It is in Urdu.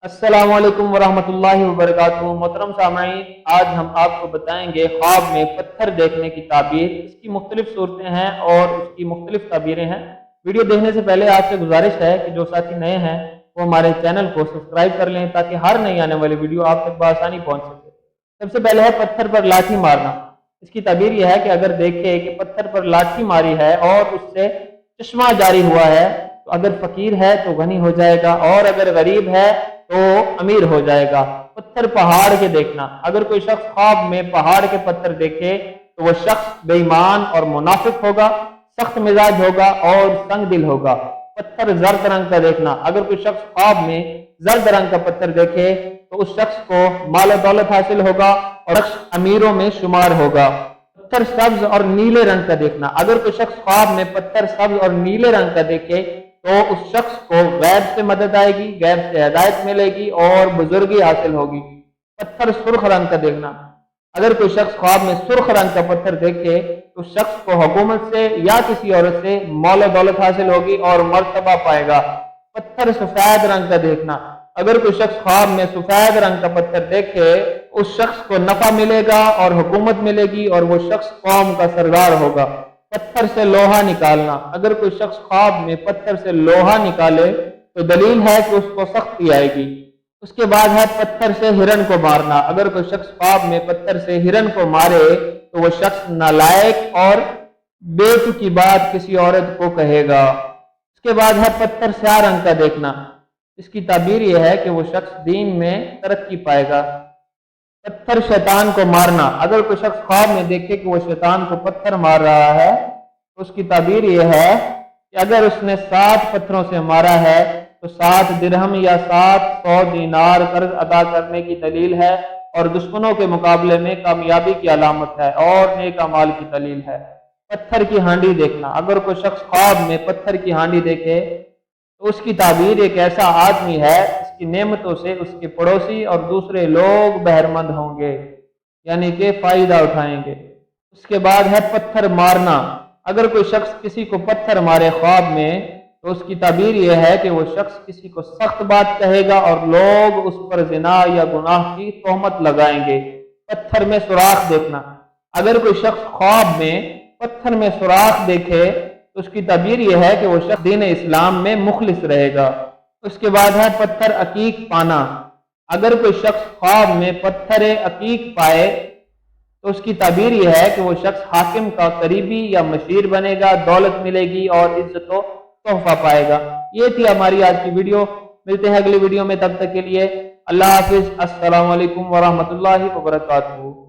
السلام علیکم ورحمۃ اللہ وبرکاتہ۔ محترم سامعین، آج ہم آپ کو بتائیں گے خواب میں پتھر دیکھنے کی تعبیر۔ اس کی مختلف صورتیں ہیں اور اس کی مختلف تعبیریں ہیں۔ ویڈیو دیکھنے سے پہلے آپ سے گزارش ہے کہ جو ساتھی نئے ہیں وہ ہمارے چینل کو سبسکرائب کر لیں تاکہ ہر نئی آنے والی ویڈیو آپ تک بآسانی پہنچ سکے۔ سب سے پہلے ہے پتھر پر لاٹھی مارنا۔ اس کی تعبیر یہ ہے کہ اگر دیکھے کہ پتھر پر لاٹھی ماری ہے اور اس سے چشمہ جاری ہوا ہے تو اگر فقیر ہے تو غنی ہو جائے گا اور اگر غریب ہے تو امیر ہو جائے گا۔ پتھر پہاڑ کے دیکھنا، اگر کوئی شخص خواب میں پہاڑ کے پتھر دیکھے تو وہ شخص بے ایمان اور منافق ہوگا، سخت مزاج ہوگا اور سنگ دل ہوگا۔ پتھر زرد رنگ کا دیکھنا، اگر کوئی شخص خواب میں زرد رنگ کا پتھر دیکھے تو اس شخص کو مال و دولت حاصل ہوگا اور شخص امیروں میں شمار ہوگا۔ پتھر سبز اور نیلے رنگ کا دیکھنا، اگر کوئی شخص خواب میں پتھر سبز اور نیلے رنگ کا دیکھے تو اس شخص کو غیب سے مدد آئے گی، غیب سے ہدایت ملے گی اور بزرگی حاصل ہوگی۔ پتھر سرخ رنگ کا دیکھنا، اگر کوئی شخص خواب میں سرخ رنگ کا پتھر دیکھے تو شخص کو حکومت سے یا کسی عورت سے مال و دولت حاصل ہوگی اور مرتبہ پائے گا۔ پتھر سفید رنگ کا دیکھنا، اگر کوئی شخص خواب میں سفید رنگ کا پتھر دیکھے اس شخص کو نفع ملے گا اور حکومت ملے گی اور وہ شخص قوم کا سردار ہوگا۔ پتھر سے لوہا نکالنا، اگر کوئی شخص خواب میں پتھر سے لوہا نکالے تو دلیل ہے کہ اس کو سختی آئے گی۔ اس کے بعد ہے پتھر سے ہرن کو مارنا، اگر کوئی شخص خواب میں پتھر سے ہرن کو مارے تو وہ شخص نالائق اور بے کی بات کسی عورت کو کہے گا۔ اس کے بعد ہے پتھر سیاہ رنگ کا دیکھنا، اس کی تعبیر یہ ہے کہ وہ شخص دین میں ترقی پائے گا۔ پتھر شیطان کو مارنا، اگر کوئی شخص خواب میں دیکھے کہ وہ شیطان کو پتھر مار رہا ہے تو اس کی تعبیر یہ ہے کہ اگر اس نے 7 پتھروں سے مارا ہے تو 7 درہم یا 700 دینار قرض ادا کرنے کی دلیل ہے اور دشمنوں کے مقابلے میں کامیابی کی علامت ہے اور نیک اعمال کی دلیل ہے۔ پتھر کی ہانڈی دیکھنا، اگر کوئی شخص خواب میں پتھر کی ہانڈی دیکھے تو اس کی تعبیر ایک ایسا آدمی ہے جس کی نعمتوں سے اس کے پڑوسی اور دوسرے لوگ بہرمند ہوں گے، یعنی کہ فائدہ اٹھائیں گے۔ اس کے بعد ہے پتھر مارنا، اگر کوئی شخص کسی کو پتھر مارے خواب میں تو اس کی تعبیر یہ ہے کہ وہ شخص کسی کو سخت بات کہے گا اور لوگ اس پر زنا یا گناہ کی تہمت لگائیں گے۔ پتھر میں سوراخ دیکھنا، اگر کوئی شخص خواب میں پتھر میں سوراخ دیکھے تو اس کی تعبیر یہ ہے کہ وہ شخص دین اسلام میں مخلص رہے گا۔ اس کے بعد ہے پتھر عقیق پانا، اگر کوئی شخص خواب میں پتھر عقیق پائے تو اس کی تعبیر یہ ہے کہ وہ شخص حاکم کا قریبی یا مشیر بنے گا، دولت ملے گی اور عزت و تحفہ پائے گا۔ یہ تھی ہماری آج کی ویڈیو، ملتے ہیں اگلی ویڈیو میں، تب تک کے لیے اللہ حافظ۔ السلام علیکم ورحمۃ اللہ وبرکاتہ۔